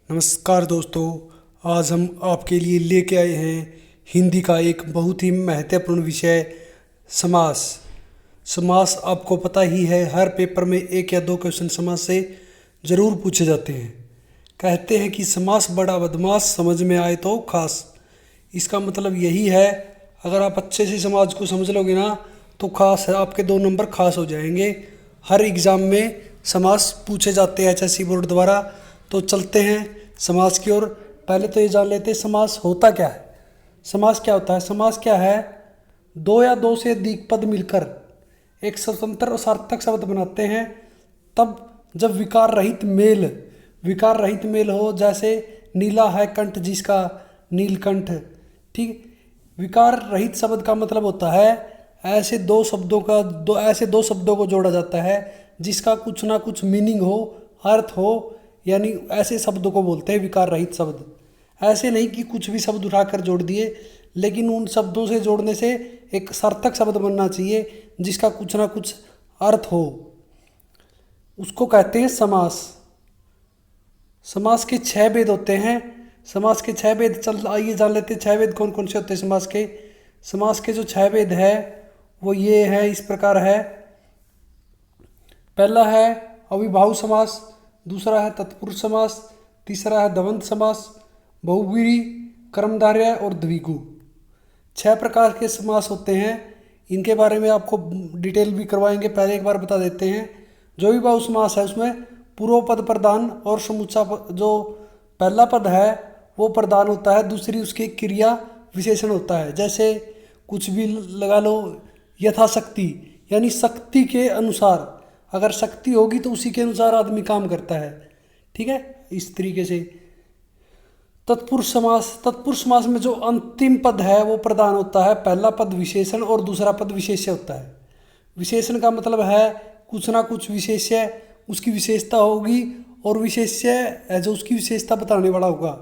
नमस्कार दोस्तों। आज हम आपके लिए लेके आए हैं हिंदी का एक बहुत ही महत्वपूर्ण विषय समास। समास आपको पता ही है, हर पेपर में एक या दो क्वेश्चन समास से ज़रूर पूछे जाते हैं। कहते हैं कि समास बड़ा बदमाश, समझ में आए तो खास। इसका मतलब यही है, अगर आप अच्छे से समाज को समझ लोगे ना तो खास है, आपके 2 नंबर खास हो जाएंगे। हर एग्ज़ाम में समास पूछे जाते हैं एचएससी बोर्ड द्वारा। तो चलते हैं समास की ओर। पहले तो ये जान लेते हैं समास होता क्या है। समास क्या होता है? समास क्या है? 2 या 2 से अधिक पद मिलकर एक स्वतंत्र और सार्थक शब्द बनाते हैं, तब जब विकार रहित मेल हो। जैसे नीला है कंठ जिसका, नीलकंठ। ठीक। विकार रहित शब्द का मतलब होता है ऐसे दो शब्दों को जोड़ा जाता है जिसका कुछ ना कुछ मीनिंग हो, अर्थ हो, यानी ऐसे शब्दों को बोलते हैं विकार रहित शब्द। ऐसे नहीं कि कुछ भी शब्द उठाकर जोड़ दिए, लेकिन उन शब्दों से जोड़ने से एक सार्थक शब्द बनना चाहिए जिसका कुछ ना कुछ अर्थ हो, उसको कहते हैं समास। समास के 6 भेद होते हैं। समास के 6 भेद आइए जान लेते हैं 6 भेद कौन कौन से होते हैं समास के। समास के जो 6 भेद है वो ये है, इस प्रकार है। पहला है अविभाव समास, दूसरा है तत्पुरुष समास, तीसरा है द्वंद्व समास, बहुव्रीहि, कर्मधारय और द्विगु। 6 प्रकार के समास होते हैं। इनके बारे में आपको डिटेल भी करवाएंगे, पहले एक बार बता देते हैं। जो अविभाव समास है उसमें पूर्व पद प्रधान और समूचा जो पहला पद है वो प्रधान होता है, दूसरी उसकी क्रिया विशेषण होता है। जैसे कुछ भी लगा लो, यथाशक्ति यानी शक्ति के अनुसार, अगर शक्ति होगी तो उसी के अनुसार आदमी काम करता है। ठीक है, इस तरीके से। तत्पुरुष समास में जो अंतिम पद है वो प्रधान होता है, पहला पद विशेषण और दूसरा पद विशेष्य होता है। विशेषण का मतलब है कुछ ना कुछ विशेष्य उसकी विशेषता होगी और विशेष्य है जो उसकी विशेषता बताने वाला होगा।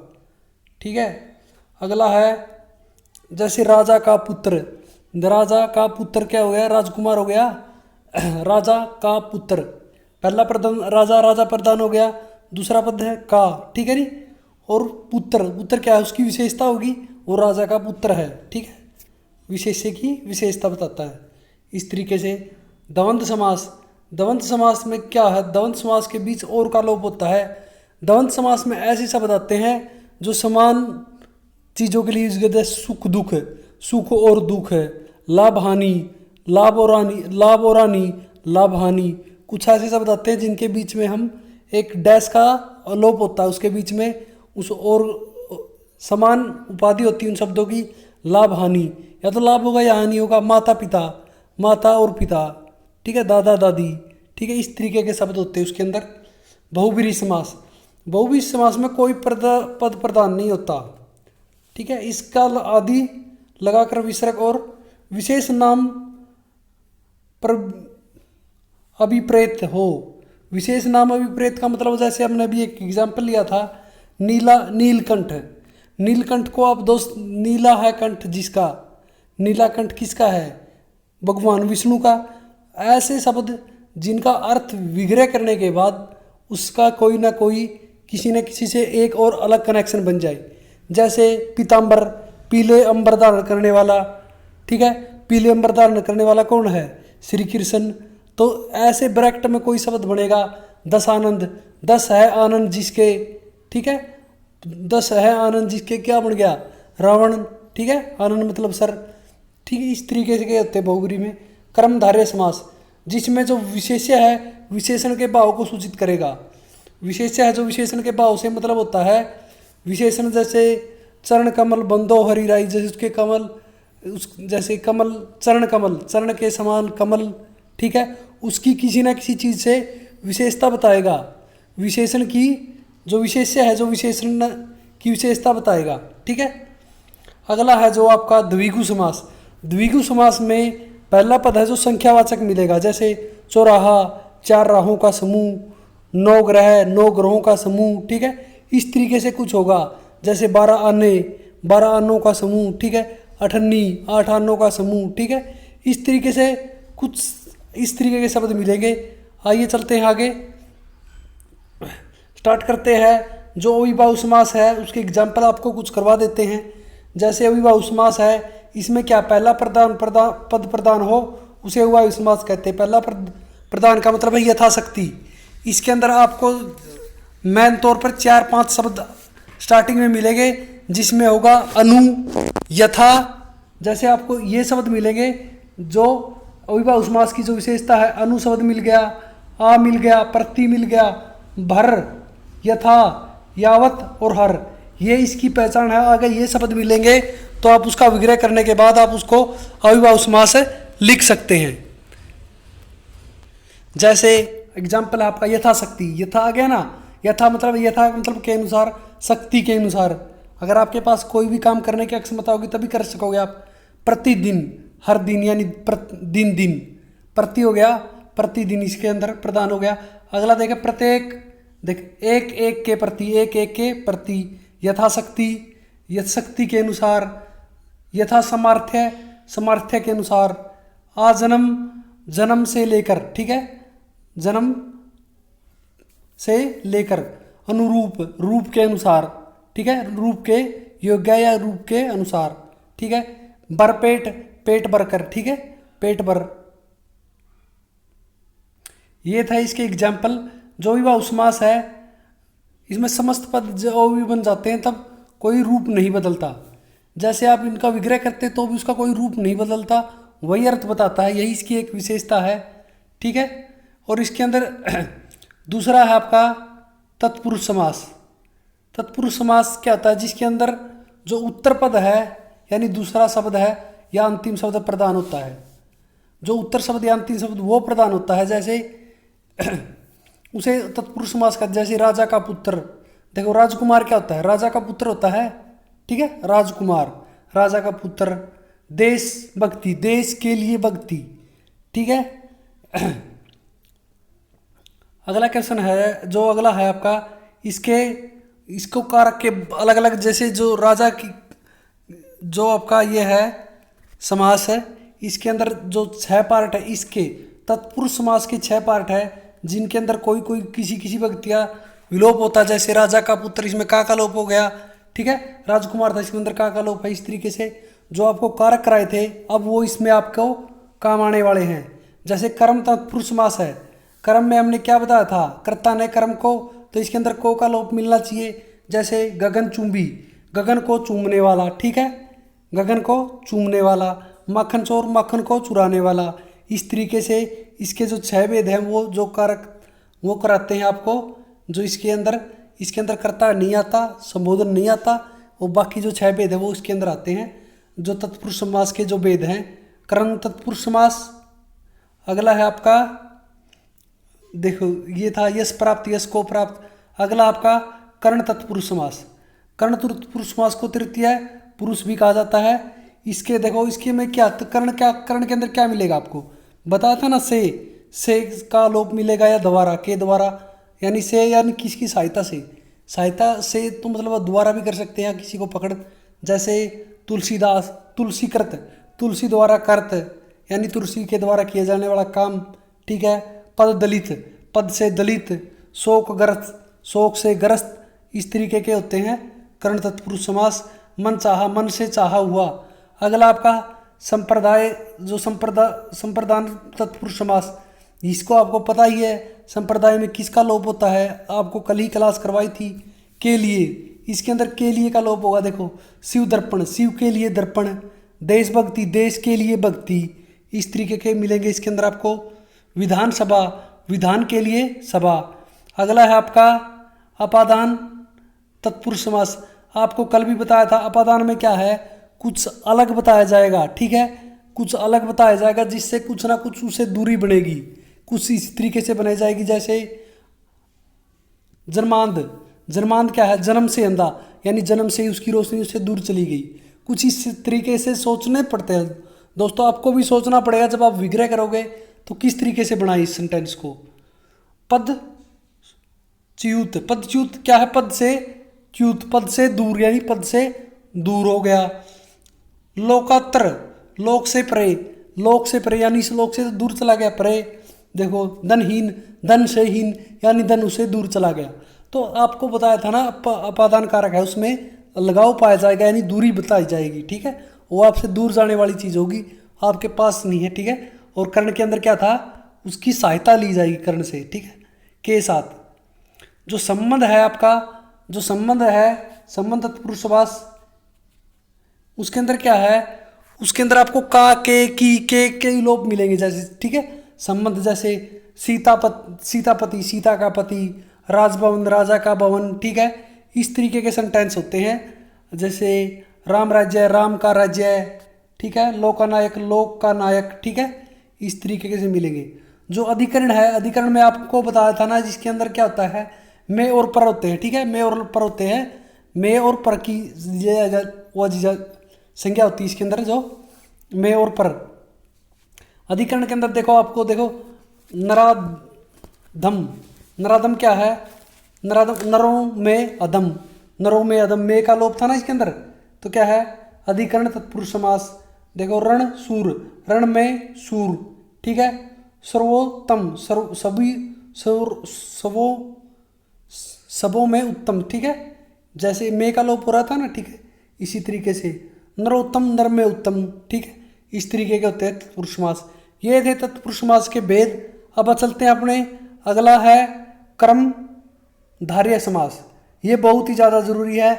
ठीक है। अगला है जैसे राजा का पुत्र। राजा का पुत्र क्या हो गया? राजकुमार हो गया। राजा का पुत्र, पहला प्रधान राजा प्रधान हो गया, दूसरा पद है का। ठीक है नी। और पुत्र क्या है? उसकी विशेषता होगी, वो राजा का पुत्र है। ठीक है, विशेष्य की विशेषता बताता है। इस तरीके से द्वंद्व समास में क्या है? द्वंद्व समास के बीच और का लोप होता है। द्वंद्व समास में ऐसे शब्द आते हैं जो समान चीज़ों के लिए यूज करते हैं। सुख और दुख है, लाभ और हानि, लाभ हानि। कुछ ऐसे शब्द आते हैं जिनके बीच में हम एक डैश का लोप होता है, उसके बीच में उस और समान उपाधि होती है उन शब्दों की, लाभ हानि। या तो लाभ होगा या हानि होगा। माता और पिता, ठीक है, दादा दादी। ठीक है, इस तरीके के शब्द होते हैं उसके अंदर। बहुव्रीहि समास में कोई पद प्रधान नहीं होता। ठीक है, इसका आदि लगाकर विसर्ग और विशेष नाम पर अभिप्रेत हो। विशेष नाम अभिप्रेत का मतलब, जैसे हमने अभी एक एग्जाम्पल लिया था, नीलकंठ को आप दोस्त, नीला है कंठ जिसका, नीला कंठ किसका है? भगवान विष्णु का। ऐसे शब्द जिनका अर्थ विग्रह करने के बाद उसका कोई ना कोई किसी न किसी से एक और अलग कनेक्शन बन जाए। जैसे पीताम्बर, पीले अंबर धारण करने वाला। ठीक है, पीले अंबर धारण करने वाला कौन है? श्री कृष्ण। तो ऐसे ब्रैकेट में कोई शब्द बनेगा 10 आनंद, 10 है आनंद जिसके। ठीक है, 10 है आनंद जिसके, क्या बन गया? रावण। ठीक है, आनंद मतलब सर। ठीक है, इस तरीके से क्या होते हैं बहुव्रीहि में। कर्मधारय समास, जिसमें जो विशेष्य है विशेषण के भाव को सूचित करेगा। विशेष्य है जो विशेषण के भाव से मतलब होता है। विशेषण जैसे चरण कमल बंदो हरिराई, जैसे उसके कमल, जैसे कमल, चरण के समान कमल। ठीक है, उसकी किसी ना किसी चीज़ से विशेषता बताएगा। विशेषण की जो विशेष्य है जो विशेषण की विशेषता बताएगा। ठीक है। अगला है जो आपका द्विगु समास में पहला पद है जो संख्यावाचक मिलेगा। जैसे चौराहा, 4 राहों का समूह, 9 ग्रहों का समूह। ठीक है, इस तरीके से कुछ होगा। जैसे 12 आनों का समूह। ठीक है, 8 आनों का समूह। ठीक है, इस तरीके से कुछ इस तरीके के शब्द मिलेंगे। आइए चलते हैं आगे, स्टार्ट करते हैं जो अविभाव समास है उसके एग्जाम्पल आपको कुछ करवा देते हैं। जैसे अविभाव समास है, इसमें क्या पहला पद प्रधान हो उसे अविभाव समास कहते हैं। पहला पद प्रधान का मतलब है यथाशक्ति। इसके अंदर आपको मेन तौर पर 4-5 शब्द स्टार्टिंग में मिलेंगे, जिसमें होगा अनु, यथा, जैसे आपको ये शब्द मिलेंगे। जो अविभाव समास की जो विशेषता है, अनु शब्द मिल गया, आ मिल गया, प्रति मिल गया, भर, यथा, यावत और हर, ये इसकी पहचान है। अगर ये शब्द मिलेंगे तो आप उसका विग्रह करने के बाद आप उसको अविभाव समास लिख सकते हैं। जैसे एग्जाम्पल आपका यथाशक्ति, यथा आ गया ना, यथा मतलब के अनुसार, शक्ति के अनुसार। अगर आपके पास कोई भी काम करने की अक्षमता होगी तभी कर सकोगे आप। प्रतिदिन, हर दिन यानी दिन दिन, प्रति हो गया प्रतिदिन, इसके अंदर प्रदान हो गया। अगला देखें प्रत्येक, देख एक एक के प्रति, एक एक के प्रति, यथाशक्ति, यथाशक्ति के अनुसार, यथा सामर्थ्य, सामर्थ्य के अनुसार, आजन्म, जन्म से लेकर, ठीक है, जन्म से लेकर, अनुरूप, रूप के अनुसार, ठीक है, रूप के योग्य या रूप के अनुसार, ठीक है, भरपेट, पेट भरकर, ठीक है, पेट भर। ये था इसके एग्जाम्पल। जो अविभाव समास है इसमें समस्त पद जो भी बन जाते हैं तब कोई रूप नहीं बदलता। जैसे आप इनका विग्रह करते तो भी उसका कोई रूप नहीं बदलता, वही अर्थ बताता है, यही इसकी एक विशेषता है, ठीक है। और इसके अंदर दूसरा है आपका तत्पुरुष समास। तत्पुरुष समास क्या होता है? जिसके अंदर जो उत्तर पद है यानी दूसरा शब्द है या अंतिम शब्द प्रदान होता है। जो उत्तर शब्द या अंतिम शब्द वो प्रदान होता है, जैसे उसे तत्पुरुष समास का। जैसे राजा का पुत्र, देखो राजकुमार क्या होता है? राजा का पुत्र होता है, ठीक है, राजकुमार, राजा का पुत्र। देशभक्ति, देश के लिए भक्ति, ठीक है। अगला क्वेश्चन है, जो अगला है आपका, इसको कारक के अलग अलग, जैसे जो राजा की जो आपका ये है समास है, इसके अंदर जो 6 पार्ट है, इसके तत्पुरुष समास के 6 पार्ट है, जिनके अंदर कोई कोई किसी व्यक्ति का विलोप होता है। जैसे राजा का पुत्र, इसमें का लोप हो गया, ठीक है, राजकुमार था, इसके अंदर का लोप है। इस तरीके से जो आपको कारक कराए थे अब वो इसमें आपको काम आने वाले हैं। जैसे कर्म तत्पुरुष समास है, कर्म में हमने क्या बताया था? कर्ता ने कर्म को, तो इसके अंदर को का लोप मिलना चाहिए। जैसे गगन चुंबी, गगन को चूमने वाला, ठीक है, गगन को चूमने वाला। माखन चोर, माखन को चुराने वाला। इस तरीके से इसके जो 6 वेद हैं वो जो कारक वो कराते हैं आपको। जो इसके अंदर कर्ता नहीं आता, संबोधन नहीं आता, और बाकी जो 6 वेद है वो इसके अंदर आते हैं, जो तत्पुरुष समास के जो वेद हैं। कर्ण तत्पुरुष समास। अगला है आपका, देखो ये था यश प्राप्त, यश को प्राप्त। अगला आपका कर्ण तत्पुरुष समास। कर्ण तत्पुरुष समास को तृतीय पुरुष भी कहा जाता है। इसके देखो, इसके में क्या कर्ण के अंदर क्या मिलेगा आपको बताया था ना, से का लोप मिलेगा या द्वारा, के द्वारा, यानी से यानी किसकी सहायता से तो मतलब द्वारा भी कर सकते हैं किसी को पकड़। जैसे तुलसीदास, तुलसी कृत, तुलसी द्वारा कर्त, यानी तुलसी के द्वारा किया जाने वाला काम, ठीक है। पद दलित, पद से दलित। शोकग्रस्त, शोक से ग्रस्त। इस तरीके के होते हैं कर्ण तत्पुरुष समास। मन चाहा, मन से चाहा हुआ। अगला आपका संप्रदाय, जो संप्रदान तत्पुरुष समास, इसको आपको पता ही है संप्रदाय में किसका लोप होता है, आपको कल ही क्लास करवाई थी। के लिए, इसके अंदर के लिए का लोप होगा। देखो शिव दर्पण, शिव के लिए दर्पण। देशभक्ति, देश के लिए भक्ति। इस तरीके के मिलेंगे इसके अंदर आपको। विधानसभा, विधान के लिए सभा। अगला है आपका अपादान तत्पुरुष समास। आपको कल भी बताया था, अपादान में क्या है, कुछ अलग बताया जाएगा, ठीक है, कुछ अलग बताया जाएगा जिससे कुछ ना कुछ उससे दूरी बनेगी, कुछ इस तरीके से बनाई जाएगी। जैसे जन्मांध, जन्मांध क्या है, जन्म से अंधा, यानी जन्म से ही उसकी रोशनी उससे दूर चली गई। कुछ इस तरीके से सोचने पड़ते हैं दोस्तों, आपको भी सोचना पड़ेगा जब आप विग्रह करोगे तो किस तरीके से बनाए इस सेंटेंस को। पद च्युत, पद च्युत क्या है, पद से च्युत, पद से दूर, यानी पद से दूर हो गया। लोकात्र, लोक से परे, लोक से परे यानी इस लोक से दूर चला गया, परे। देखो धनहीन, धन से हीन, यानी धन उसे दूर चला गया। तो आपको बताया था ना, अपादान कारक है, उसमें लगाव पाया जाएगा, यानी दूरी बताई जाएगी, ठीक है। वो आपसे दूर जाने वाली चीज़ होगी, आपके पास नहीं है, ठीक है। और कर्ण के अंदर क्या था, उसकी सहायता ली जाएगी कर्ण से, ठीक है, के साथ। जो संबंध है आपका, जो संबंध है, संबंध तत्पुरुष समास, उसके अंदर क्या है, उसके अंदर आपको का, के लोप मिलेंगे जैसे, ठीक है। संबंध जैसे सीतापति, सीता का पति, राजभवन, राजा का भवन, ठीक है। इस तरीके के सेंटेंस होते हैं। जैसे राम राज्य, राम का राज्य, ठीक है। लोकनायक, लोक का नायक, ठीक है। इस तरीके से मिलेंगे। जो अधिकरण है, अधिकरण में आपको बताया था ना, जिसके अंदर क्या होता है, में और पर होते हैं, ठीक है। में और पर होते हैं, में और पर की वो संज्ञा होती है इसके अंदर, जो में और पर। अधिकरण के अंदर देखो, आपको देखो, नराधम, नराधम क्या है, नराधम, नरों में अधम, नरों में अधम, में का लोप था ना इसके अंदर, तो क्या है, अधिकरण तत्पुरुष समास। देखो रण सूर, रण में सूर, ठीक है। सर्वोत्तम, सर्व सभी, सर्व सबों में उत्तम, ठीक है। जैसे में का लोप हो रहा था ना, ठीक है। इसी तरीके से नरोत्तम, नर में उत्तम, ठीक है। इस तरीके के होते हैं तत्पुरुष समास। ये थे तत्पुरुष समास के भेद। अब चलते हैं अपने, अगला है कर्म धार्य समास। ये बहुत ही ज़्यादा ज़रूरी है,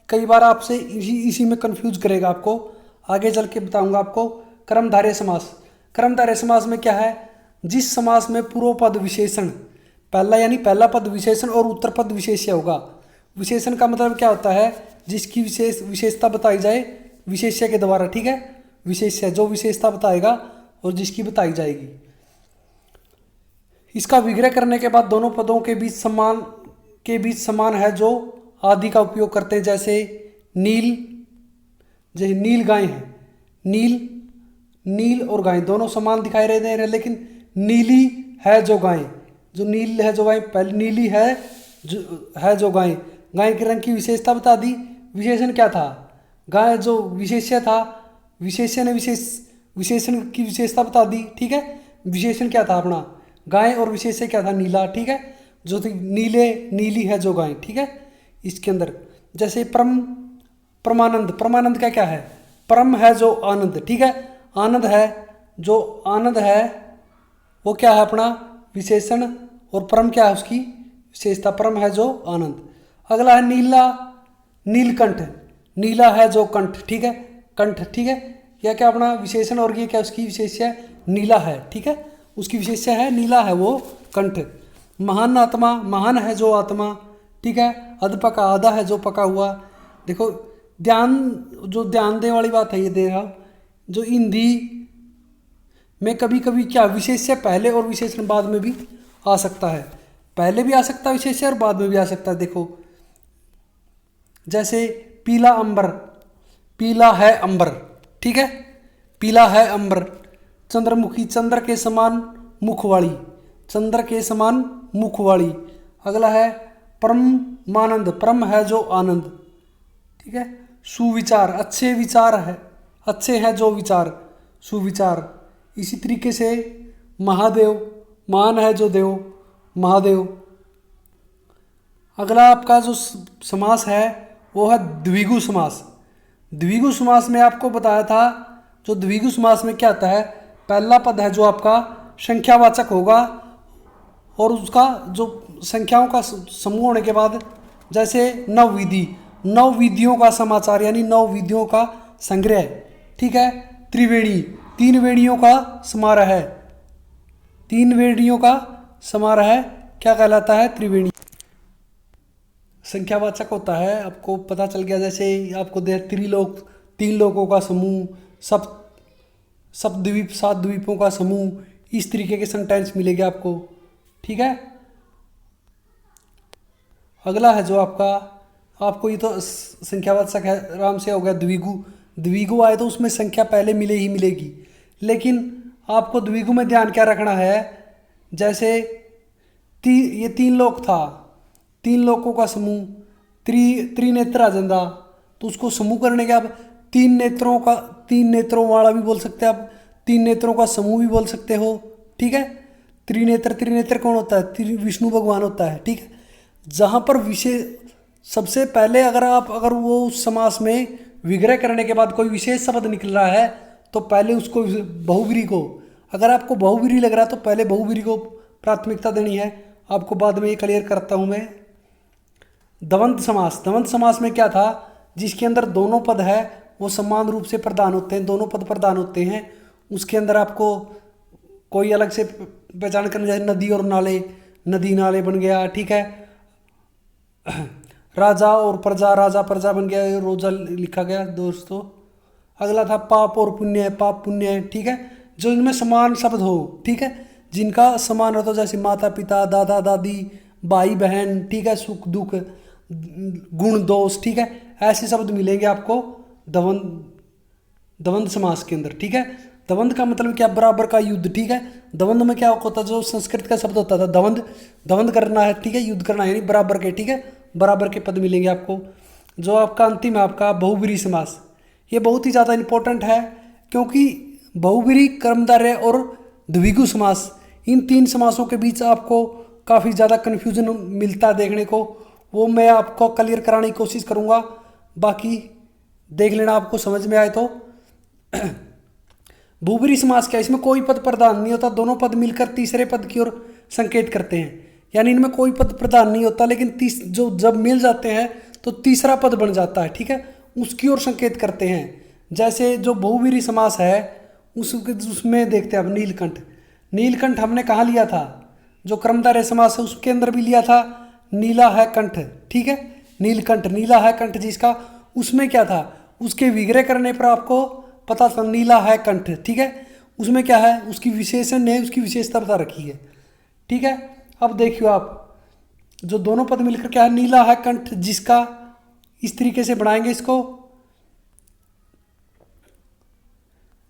कई बार आपसे इसी में कंफ्यूज करेगा आपको, आगे चल के बताऊंगा आपको। कर्मधारय समास, कर्मधारय समास में क्या है, जिस समास में पूर्व पद विशेषण, पहला यानी पहला पद विशेषण और उत्तर पद विशेष्य होगा। विशेषण का मतलब क्या होता है, जिसकी विशेषता बताई जाए विशेष्य के द्वारा, ठीक है। विशेष्य जो विशेषता बताएगा और जिसकी बताई जाएगी। इसका विग्रह करने के बाद दोनों पदों के बीच समान है, जो आदि का उपयोग करते हैं। जैसे नील, जैसे नील गाय है, नील और गाय दोनों समान दिखाई दे रहे हैं, लेकिन नीली है जो गाय, जो नील है जो गाय, पहले नीली है जो गाय, गाय के रंग की विशेषता बता दी। विशेषण क्या था, गाय जो विशेष्य था, विशेष्य ने विशेषण की विशेषता बता दी, ठीक है। विशेषण क्या था अपना, गाय, और विशेष्य क्या था, नीला, ठीक है। जो नीली है जो गाय, ठीक है। इसके अंदर जैसे परमानंद, परमानंद का क्या है, परम है जो आनंद, ठीक है। आनंद है, जो आनंद है वो क्या है अपना विशेषण, और परम क्या है उसकी विशेषता, परम है जो आनंद। अगला है नीला, नीलकंठ, नीला है जो कंठ, ठीक है, कंठ, ठीक है। यह क्या अपना विशेषण, और ये क्या उसकी विशेष्य, नीला है, ठीक है। उसकी विशेष्य है नीला है वो कंठ। महान आत्मा, महान है जो आत्मा, ठीक है। अधपका, आधा है जो पका हुआ। देखो ध्यान देने वाली बात है, ये दे रहा हूँ, जो हिंदी में कभी कभी क्या विशेष्य पहले और विशेषण बाद में भी आ सकता है, पहले भी आ सकता है विशेष्य और बाद में भी आ सकता है। देखो जैसे पीला अंबर, पीला है अंबर, ठीक है, पीला है अंबर। चंद्रमुखी, चंद्र के समान मुख वाली, चंद्र के समान मुख वाली। अगला है परमानंद, परम है जो आनंद, ठीक है। सुविचार, अच्छे विचार है, अच्छे हैं जो विचार, सुविचार। इसी तरीके से महादेव, महान है जो देव, महादेव। अगला आपका जो समास है वो है द्विगु समास। द्विगु समास में आपको बताया था, जो द्विगु समास में क्या आता है, पहला पद है जो आपका संख्यावाचक होगा, और उसका जो संख्याओं का समूह होने के बाद, जैसे नवविधि, नौ विधियों का समाचार, यानी नौ विधियों का संग्रह, ठीक है। त्रिवेणी, तीन वेणियों का समारोह है, तीन वेणियों का समारोह है, क्या कहलाता है, त्रिवेणी। संख्यावाचक होता है, आपको पता चल गया। जैसे आपको त्रिलोक, तीन लोकों का समूह, सप्तद्वीप, सात द्वीपों का समूह, इस तरीके के सेंटेंस मिलेंगे आपको, ठीक है। अगला है जो आपको ये तो संख्यावाचक है, आराम से हो गया। द्विगु, द्विगु आए तो उसमें संख्या पहले मिलेगी, लेकिन आपको द्विगु में ध्यान क्या रखना है, जैसे ये तीन लोक था, तीन लोकों का समूह, त्रिनेत्र आ जाता, तो उसको समूह करने के आप तीन नेत्रों वाला भी बोल सकते हैं, आप तीन नेत्रों का समूह भी बोल सकते हो, ठीक है। त्रिनेत्र कौन होता है, विष्णु भगवान होता है, ठीक है। जहाँ पर विशेष, सबसे पहले अगर वो उस समास में विग्रह करने के बाद कोई विशेष शब्द निकल रहा है तो पहले उसको बहुव्रीहि को, अगर आपको बहुव्रीहि लग रहा है तो पहले बहुव्रीहि को प्राथमिकता देनी है। आपको बाद में ये क्लियर करता हूँ मैं। द्वंद्व समास, द्वंद्व समास में क्या था, जिसके अंदर दोनों पद है वो समान रूप से प्रदान होते हैं, दोनों पद प्रदान होते हैं। उसके अंदर आपको कोई अलग से पहचान करनी, जैसे नदी और नाले, नदी नाले बन गया, ठीक है। राजा और प्रजा, राजा प्रजा बन गया, रोजा लिखा गया दोस्तों। अगला था पाप और पुण्य, पाप पुण्य, ठीक है। जो इनमें समान शब्द हो, ठीक है, जिनका समान हो, तो जैसे माता पिता, दादा दादी, भाई बहन, ठीक है, सुख दुख, गुण दोष, ठीक है, ऐसे शब्द मिलेंगे आपको द्वंद्व समास के अंदर, ठीक है। द्वंद्व का मतलब क्या, बराबर का युद्ध, ठीक है। द्वंद्व में क्या होता था, जो संस्कृत का शब्द होता था द्वंद्व, द्वंद्व करना है, ठीक है, युद्ध करना है, यानी बराबर के, ठीक है, बराबर के पद मिलेंगे आपको। जो आपका अंतिम है आपका बहुव्रीहि समास, ये बहुत ही ज़्यादा इंपॉर्टेंट है, क्योंकि बहुव्रीहि, कर्मधारय और द्विगु समास, इन तीन समासों के बीच आपको काफ़ी ज़्यादा कन्फ्यूजन मिलता है देखने को, वो मैं आपको क्लियर कराने की कोशिश करूँगा। बाकी देख लेना, आपको समझ में आए तो। बहुव्रीहि समास क्या है, इसमें कोई पद प्रधान नहीं होता, दोनों पद मिलकर तीसरे पद की ओर संकेत करते हैं। यानी इनमें कोई पद प्रधान नहीं होता, लेकिन जो जब मिल जाते हैं तो तीसरा पद बन जाता है, ठीक है, उसकी ओर संकेत करते हैं। जैसे जो बहुव्रीहि समास है उसमें देखते हैं अब नीलकंठ। नीलकंठ हमने कहाँ लिया था, जो कर्मधारय समास है उसके अंदर भी लिया था, नीला है कंठ, ठीक है, नीलकंठ, नीला है कंठ जिसका, उसमें क्या था, उसके विग्रह करने पर आपको पता था नीला है कंठ, ठीक है। उसमें क्या है, उसकी विशेषण ने उसकी विशेषता बता रखी है, ठीक है। अब देखियो आप, जो दोनों पद मिलकर क्या है, नीला है कंठ जिसका, इस तरीके से बनाएंगे इसको,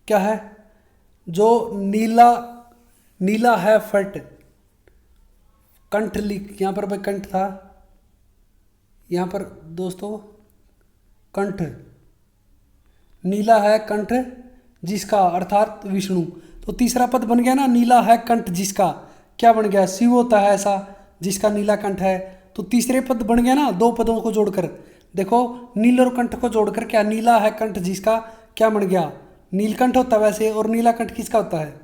क्या है, जो नीला, नीला है फट, कंठ लिख, यहाँ पर भाई कंठ था, यहाँ पर दोस्तों कंठ, नीला है कंठ जिसका, अर्थात विष्णु। तो तीसरा पद बन गया ना, नीला है कंठ जिसका, क्या बन गया, शिव होता है ऐसा जिसका नीला कंठ है। तो तीसरे पद बन गया ना, दो पदों को जोड़कर, देखो नील और कंठ को जोड़कर क्या, नीला है कंठ जिसका, क्या बन गया, नीलकंठ होता है वैसे, और नीला कंठ किसका होता है,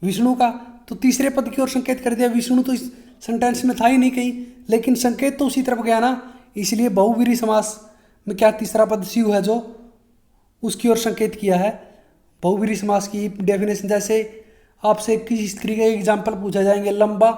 विष्णु का। तो तीसरे पद की ओर संकेत कर दिया, विष्णु तो इस सेंटेंस में था ही नहीं कहीं, लेकिन संकेत तो उसी तरफ गया ना, इसलिए बहुव्रीहि समास में क्या, तीसरा पद शिव है जो उसकी ओर संकेत किया है। बहुव्रीहि समास की डेफिनेशन, जैसे आपसे किसी तरीके का एग्जाम्पल पूछा जाएंगे, लंबा,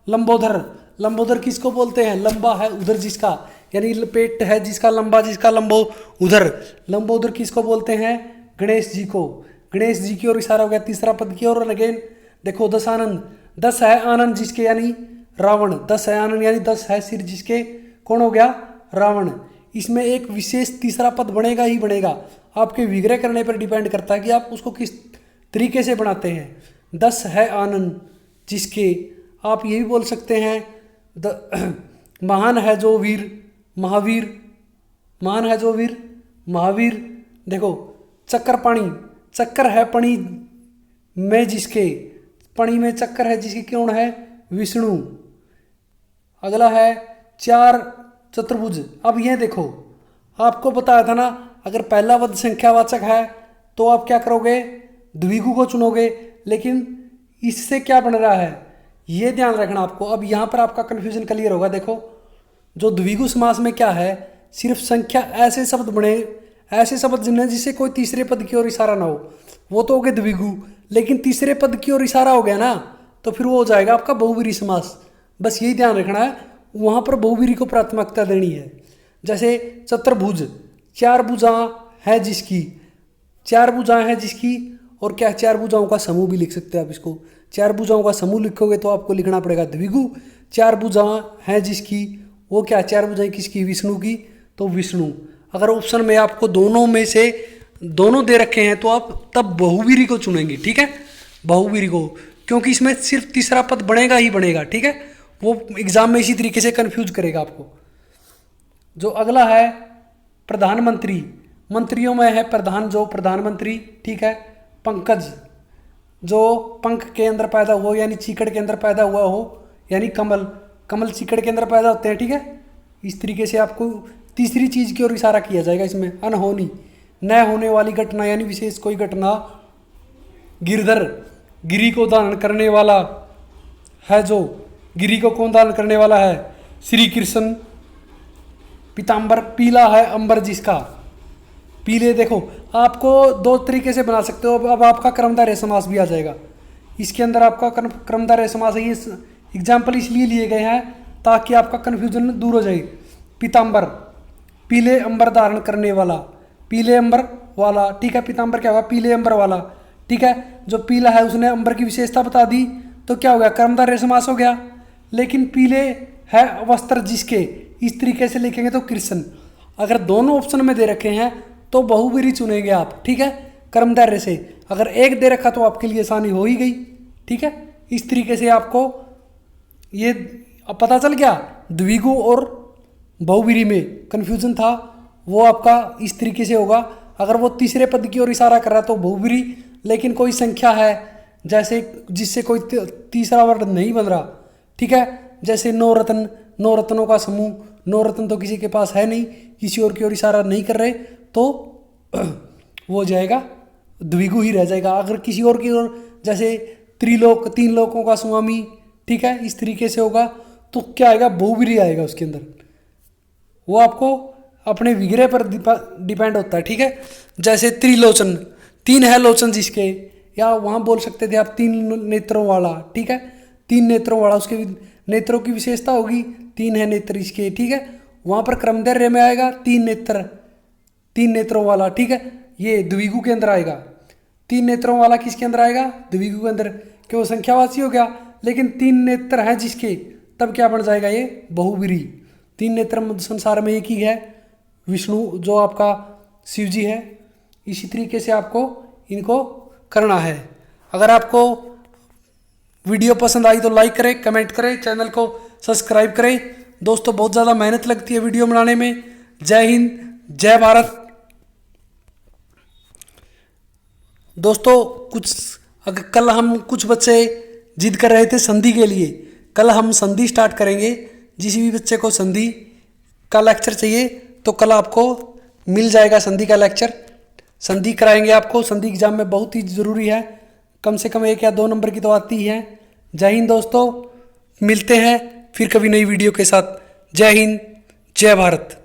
लंबोदर, लंबोदर किसको बोलते हैं, लंबा है उधर जिसका, यानी पेट है जिसका लंबा, जिसका लंबो उधर, लंबोदर किसको बोलते हैं, गणेश जी को, गणेश जी की ओर इशारा हो गया तीसरा पद की ओर। अगेन देखो, 10 आनंद, 10 है आनंद जिसके, यानी रावण, 10 है आनंद यानी 10 है सिर जिसके, कौन हो गया, रावण। इसमें एक विशेष तीसरा पद बनेगा ही बनेगा, आपके विग्रह करने पर डिपेंड करता है कि आप उसको किस तरीके से बनाते हैं। 10 है आनंद जिसके, आप ये भी बोल सकते हैं महान है जो वीर, महावीर, महान है जो वीर, महावीर। देखो चक्कर पानी, चक्कर है पणी में जिसके, पणी में चक्कर है जिसके, कौन है, विष्णु। अगला है 4 चतुर्भुज। अब ये देखो, आपको बताया था ना, अगर पहला पद संख्यावाचक है तो आप क्या करोगे, द्विगु को चुनोगे, लेकिन इससे क्या बन रहा है, ये ध्यान रखना आपको। अब यहाँ पर आपका कन्फ्यूजन क्लियर होगा। देखो, जो द्विगु समास में क्या है, सिर्फ संख्या, ऐसे शब्द बने, ऐसे शब्द जिन्हें जिससे कोई तीसरे पद की ओर इशारा ना हो, वो तो हो गए द्विगु, लेकिन तीसरे पद की ओर इशारा हो गया ना, तो फिर वो हो जाएगा आपका बहुव्रीहि समास। बस यही ध्यान रखना है, वहाँ पर बहुव्रीहि को प्राथमिकता देनी है। जैसे चतुर्भुज, 4 भुजाएं है जिसकी, 4 भुजाएं हैं जिसकी, और क्या, 4 भुजाओं का समूह भी लिख सकते हैं आप इसको। 4 भुजाओं का समूह लिखोगे तो आपको लिखना पड़ेगा द्विगु। 4 भुजाएं हैं जिसकी, वो क्या, 4 भुजाएं किसकी, विष्णु की, तो विष्णु। अगर ऑप्शन में आपको दोनों में से दोनों दे रखे हैं तो आप तब बहुव्रीहि को चुनेंगे, ठीक है, बहुव्रीहि को, क्योंकि इसमें सिर्फ तीसरा पद बनेगा ही बनेगा, ठीक है। वो एग्जाम में इसी तरीके से कंफ्यूज करेगा आपको। जो अगला है प्रधानमंत्री, मंत्रियों में है प्रधान, जो प्रधानमंत्री, ठीक है। पंकज, जो पंख के अंदर पैदा हुआ, यानी चीकड़ के अंदर पैदा हुआ हो, यानी कमल, कमल सीकड़ के अंदर पैदा होते हैं, ठीक है। इस तरीके से आपको तीसरी चीज़ की ओर इशारा किया जाएगा इसमें, अनहोनी, न होने वाली घटना यानी विशेष कोई घटना। गिरधर, गिरी को धारण करने वाला है जो, गिरी को कौन धारण करने वाला है, श्री कृष्ण। पीताम्बर, पीला है अंबर जिसका, पीले। देखो आपको दो तरीके से बना सकते हो। अब आपका कर्मधारय समास भी आ जाएगा इसके अंदर। आपका कर्मधारय समास है, ये एग्जाम्पल इसलिए लिए गए हैं ताकि आपका कन्फ्यूजन दूर हो जाए। पीताम्बर, पीले अंबर धारण करने वाला, पीले अंबर वाला, ठीक है। पीताम्बर क्या होगा, पीले अंबर वाला, ठीक है। जो पीला है उसने अंबर की विशेषता बता दी, तो क्या हो गया, कर्मधारय समास हो गया। लेकिन पीले है वस्त्र जिसके, इस तरीके से लिखेंगे तो कृष्ण। अगर दोनों ऑप्शन में दे रखे हैं तो बहुव्रीहि चुनेंगे आप, ठीक है, कर्मधारय से। अगर एक दे रखा तो आपके लिए आसानी हो ही गई, ठीक है। इस तरीके से आपको ये अब पता चल गया। द्विगु और बहुव्रीहि में कन्फ्यूजन था, वो आपका इस तरीके से होगा। अगर वो तीसरे पद की ओर इशारा कर रहा है तो बहुव्रीहि, लेकिन कोई संख्या है जैसे जिससे कोई तीसरा वर्ड नहीं बन रहा, ठीक है। जैसे नौ रत्न, नौ रत्नों का समूह, नौ रत्न तो किसी के पास है नहीं, किसी और की ओर इशारा नहीं कर रहे, तो वो हो जाएगा द्विगु ही रह जाएगा। अगर किसी और की ओर जैसे त्रिलोक, तीन लोकों का स्वामी, ठीक है, इस तरीके से होगा तो क्या आएगा, बहुव्रीहि आएगा उसके अंदर। वो आपको अपने विग्रह पर डिपेंड होता है, ठीक है। जैसे त्रिलोचन, तीन है लोचन जिसके, या वहाँ बोल सकते थे आप तीन नेत्रों वाला, ठीक है। तीन नेत्रों वाला, उसके नेत्रों की विशेषता होगी, तीन है नेत्र इसके, ठीक है। वहाँ पर क्रमधारय में आएगा तीन नेत्र, तीन नेत्रों वाला, ठीक है। ये द्विगु के अंदर आएगा। तीन नेत्रों वाला किसके अंदर आएगा, द्विगु के अंदर, क्यों संख्यावाची हो गया। लेकिन तीन नेत्र हैं जिसके, तब क्या बन जाएगा, ये बहुव्रीहि। तीन नेत्र संसार में एक ही है, विष्णु जो आपका शिव जी है। इसी तरीके से आपको इनको करना है। अगर आपको वीडियो पसंद आई तो लाइक करें, कमेंट करें, चैनल को सब्सक्राइब करें। दोस्तों बहुत ज़्यादा मेहनत लगती है वीडियो बनाने में। जय हिंद, जय भारत। दोस्तों अगर कल हम कुछ बच्चे जिद कर रहे थे संधि के लिए, कल हम संधि स्टार्ट करेंगे। जिस भी बच्चे को संधि का लेक्चर चाहिए तो कल आपको मिल जाएगा संधि का लेक्चर। संधि कराएंगे आपको। संधि एग्जाम में बहुत ही ज़रूरी है, कम से कम 1 या 2 नंबर की तो आती ही है। जय हिंद दोस्तों, मिलते हैं फिर कभी नई वीडियो के साथ। जय हिंद, जय भारत।